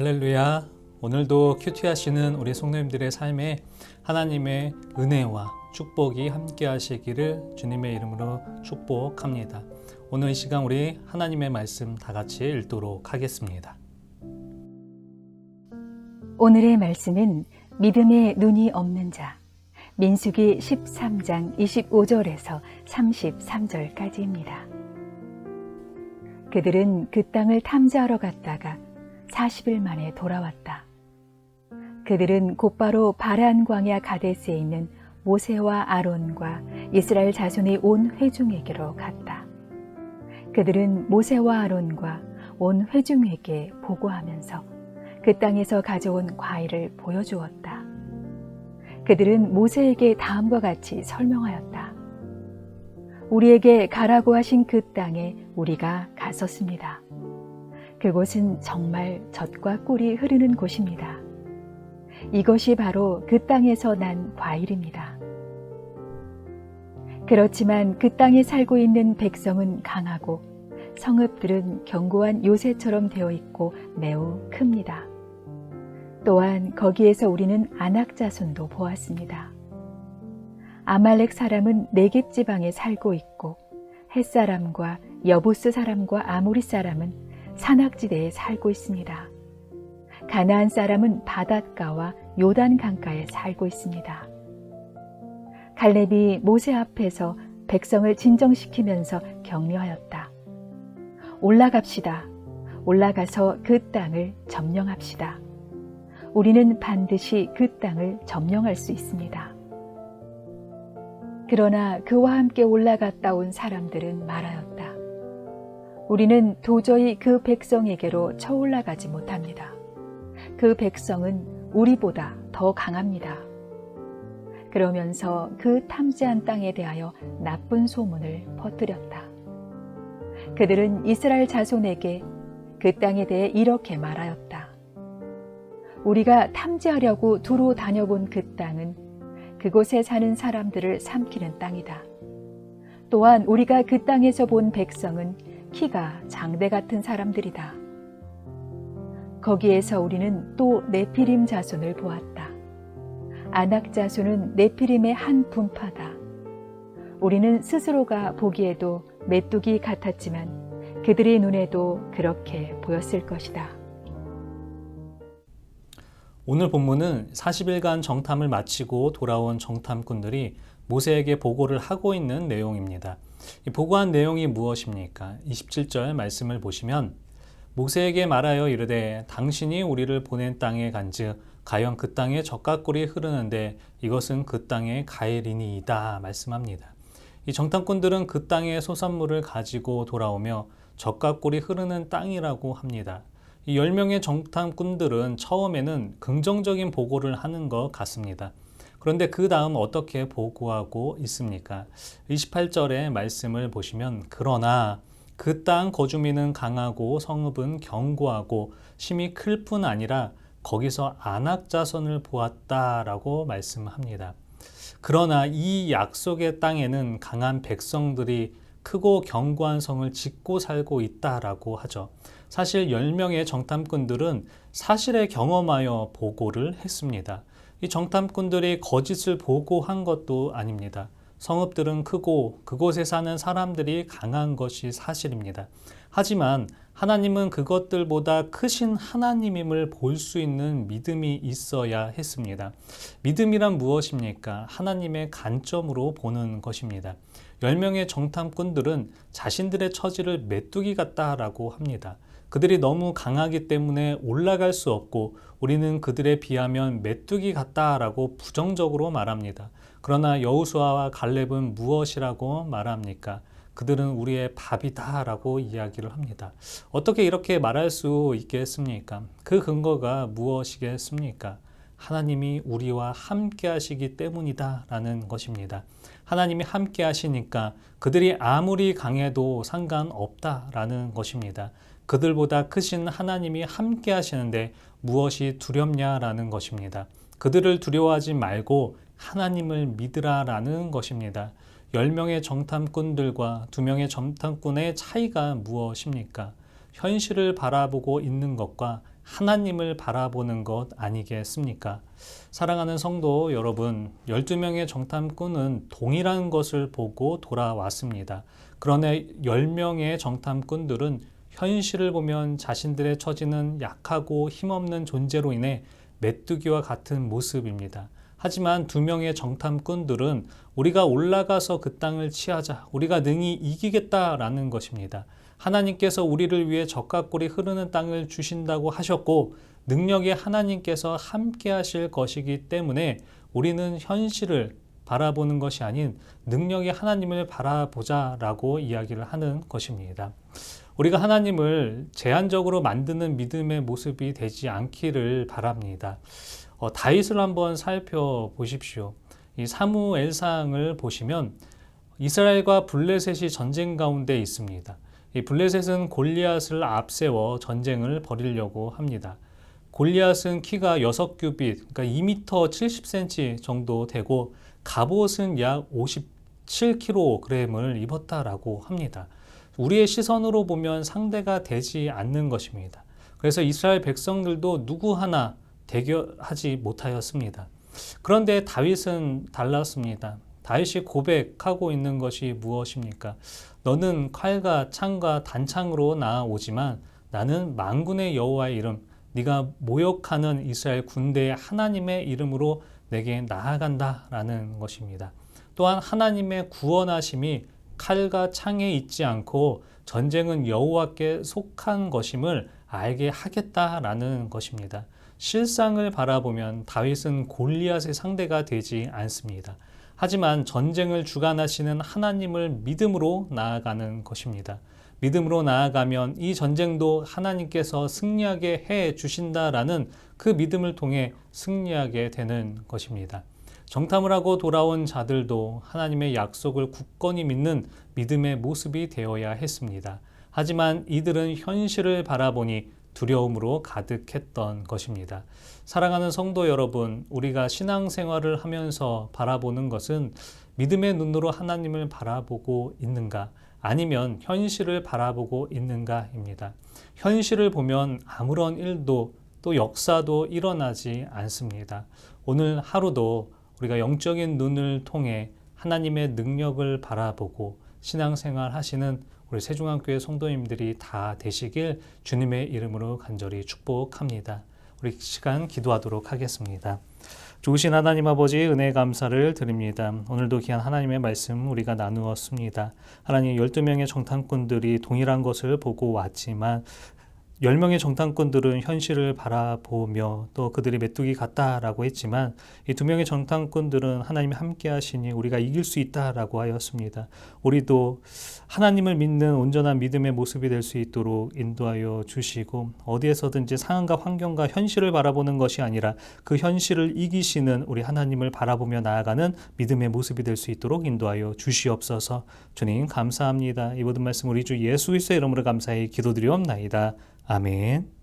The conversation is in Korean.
할렐루야. 오늘도 큐티 하시는 우리 성도님들의 삶에 하나님의 은혜와 축복이 함께 하시기를 주님의 이름으로 축복합니다. 오늘 이 시간 우리 하나님의 말씀 다 같이 읽도록 하겠습니다. 오늘의 말씀은 믿음의 눈이 없는 자, 민수기 13장 25절에서 33절까지입니다. 그들은 그 땅을 탐지하러 갔다가 40일 만에 돌아왔다. 그들은 곧바로 바란 광야 가데스에 있는 모세와 아론과 이스라엘 자손의 온 회중에게로 갔다. 그들은 모세와 아론과 온 회중에게 보고하면서 그 땅에서 가져온 과일을 보여주었다. 그들은 모세에게 다음과 같이 설명하였다. 우리에게 가라고 하신 그 땅에 우리가 갔었습니다. 그곳은 정말 젖과 꿀이 흐르는 곳입니다. 이것이 바로 그 땅에서 난 과일입니다. 그렇지만 그 땅에 살고 있는 백성은 강하고 성읍들은 견고한 요새처럼 되어 있고 매우 큽니다. 또한 거기에서 우리는 아낙 자손도 보았습니다. 아말렉 사람은 네겝 지방에 살고 있고 헷사람과 여부스 사람과 아모리 사람은 산악지대에 살고 있습니다. 가나안 사람은 바닷가와 요단 강가에 살고 있습니다. 갈렙이 모세 앞에서 백성을 진정시키면서 격려하였다. 올라갑시다. 올라가서 그 땅을 점령합시다. 우리는 반드시 그 땅을 점령할 수 있습니다. 그러나 그와 함께 올라갔다 온 사람들은 말하였다. 우리는 도저히 그 백성에게로 쳐올라가지 못합니다. 그 백성은 우리보다 더 강합니다. 그러면서 그 탐지한 땅에 대하여 나쁜 소문을 퍼뜨렸다. 그들은 이스라엘 자손에게 그 땅에 대해 이렇게 말하였다. 우리가 탐지하려고 두루 다녀본 그 땅은 그곳에 사는 사람들을 삼키는 땅이다. 또한 우리가 그 땅에서 본 백성은 키가 장대 같은 사람들이다. 거기에서 우리는 또 네피림 자손을 보았다. 아낙 자손은 네피림의 한 분파다. 우리는 스스로가 보기에도 메뚜기 같았지만 그들의 눈에도 그렇게 보였을 것이다. 오늘 본문은 40일간 정탐을 마치고 돌아온 정탐꾼들이 모세에게 보고를 하고 있는 내용입니다. 이 보고한 내용이 무엇입니까? 27절 말씀을 보시면 모세에게 말하여 이르되 당신이 우리를 보낸 땅에 간즉 과연 그 땅에 젖과 꿀이 흐르는데 이것은 그 땅의 과일이니이다 말씀합니다. 이 정탐꾼들은 그 땅의 소산물을 가지고 돌아오며 젖과 꿀이 흐르는 땅이라고 합니다. 이 10명의 정탐꾼들은 처음에는 긍정적인 보고를 하는 것 같습니다. 그런데 그 다음 어떻게 보고하고 있습니까? 28절의 말씀을 보시면 그러나 그 땅 거주민은 강하고 성읍은 견고하고 심이 클 뿐 아니라 거기서 아낙 자손을 보았다라고 말씀합니다. 그러나 이 약속의 땅에는 강한 백성들이 크고 견고한 성을 짓고 살고 있다라고 하죠. 사실 10명의 정탐꾼들은 사실에 경험하여 보고를 했습니다. 이 정탐꾼들이 거짓을 보고한 것도 아닙니다. 성읍들은 크고 그곳에 사는 사람들이 강한 것이 사실입니다. 하지만 하나님은 그것들보다 크신 하나님임을 볼 수 있는 믿음이 있어야 했습니다. 믿음이란 무엇입니까? 하나님의 관점으로 보는 것입니다. 10명의 정탐꾼들은 자신들의 처지를 메뚜기 같다라고 합니다. 그들이 너무 강하기 때문에 올라갈 수 없고 우리는 그들에 비하면 메뚜기 같다라고 부정적으로 말합니다. 그러나 여호수아와 갈렙은 무엇이라고 말합니까? 그들은 우리의 밥이다라고 이야기를 합니다. 어떻게 이렇게 말할 수 있겠습니까? 그 근거가 무엇이겠습니까? 하나님이 우리와 함께 하시기 때문이다라는 것입니다. 하나님이 함께 하시니까 그들이 아무리 강해도 상관없다라는 것입니다. 그들보다 크신 하나님이 함께 하시는데 무엇이 두렵냐라는 것입니다. 그들을 두려워하지 말고 하나님을 믿으라라는 것입니다. 10명의 정탐꾼들과 2명의 정탐꾼의 차이가 무엇입니까? 현실을 바라보고 있는 것과 하나님을 바라보는 것 아니겠습니까? 사랑하는 성도 여러분, 12명의 정탐꾼은 동일한 것을 보고 돌아왔습니다. 그러나 10명의 정탐꾼들은 현실을 보면 자신들의 처지는 약하고 힘없는 존재로 인해 메뚜기와 같은 모습입니다. 하지만 2명의 정탐꾼들은 우리가 올라가서 그 땅을 취하자, 우리가 능히 이기겠다라는 것입니다. 하나님께서 우리를 위해 적과 꿀이 흐르는 땅을 주신다고 하셨고 능력이 하나님께서 함께 하실 것이기 때문에 우리는 현실을 바라보는 것이 아닌 능력이 하나님을 바라보자라고 이야기를 하는 것입니다. 우리가 하나님을 제한적으로 만드는 믿음의 모습이 되지 않기를 바랍니다. 다윗을 한번 살펴보십시오. 이 사무엘상을 보시면 이스라엘과 블레셋이 전쟁 가운데 있습니다. 이 블레셋은 골리앗을 앞세워 전쟁을 벌이려고 합니다. 골리앗은 키가 6규빗, 그러니까 2m 70cm 정도 되고 갑옷은 약 57kg을 입었다라고 합니다. 우리의 시선으로 보면 상대가 되지 않는 것입니다. 그래서 이스라엘 백성들도 누구 하나 대결하지 못하였습니다. 그런데 다윗은 달랐습니다. 다윗이 고백하고 있는 것이 무엇입니까? 너는 칼과 창과 단창으로 나아오지만 나는 만군의 여호와의 이름, 네가 모욕하는 이스라엘 군대의 하나님의 이름으로 내게 나아간다라는 것입니다. 또한 하나님의 구원하심이 칼과 창에 있지 않고 전쟁은 여호와께 속한 것임을 알게 하겠다라는 것입니다. 실상을 바라보면 다윗은 골리앗의 상대가 되지 않습니다. 하지만 전쟁을 주관하시는 하나님을 믿음으로 나아가는 것입니다. 믿음으로 나아가면 이 전쟁도 하나님께서 승리하게 해 주신다라는 그 믿음을 통해 승리하게 되는 것입니다. 정탐을 하고 돌아온 자들도 하나님의 약속을 굳건히 믿는 믿음의 모습이 되어야 했습니다. 하지만 이들은 현실을 바라보니 두려움으로 가득했던 것입니다. 사랑하는 성도 여러분, 우리가 신앙생활을 하면서 바라보는 것은 믿음의 눈으로 하나님을 바라보고 있는가? 아니면 현실을 바라보고 있는가입니다. 현실을 보면 아무런 일도 또 역사도 일어나지 않습니다. 오늘 하루도 우리가 영적인 눈을 통해 하나님의 능력을 바라보고 신앙생활 하시는 우리 세중앙교회 성도님들이 다 되시길 주님의 이름으로 간절히 축복합니다. 우리 시간 기도하도록 하겠습니다. 좋으신 하나님 아버지 은혜 감사를 드립니다. 오늘도 귀한 하나님의 말씀 우리가 나누었습니다. 하나님 12명의 정탐꾼들이 동일한 것을 보고 왔지만 10명의 정탐꾼들은 현실을 바라보며 또 그들이 메뚜기 같다라고 했지만 이 2명의 정탐꾼들은 하나님이 함께 하시니 우리가 이길 수 있다라고 하였습니다. 우리도 하나님을 믿는 온전한 믿음의 모습이 될 수 있도록 인도하여 주시고 어디에서든지 상황과 환경과 현실을 바라보는 것이 아니라 그 현실을 이기시는 우리 하나님을 바라보며 나아가는 믿음의 모습이 될 수 있도록 인도하여 주시옵소서. 주님 감사합니다. 이 모든 말씀 우리 주 예수 그리스도의 이름으로 감사히 기도드리옵나이다. 아멘.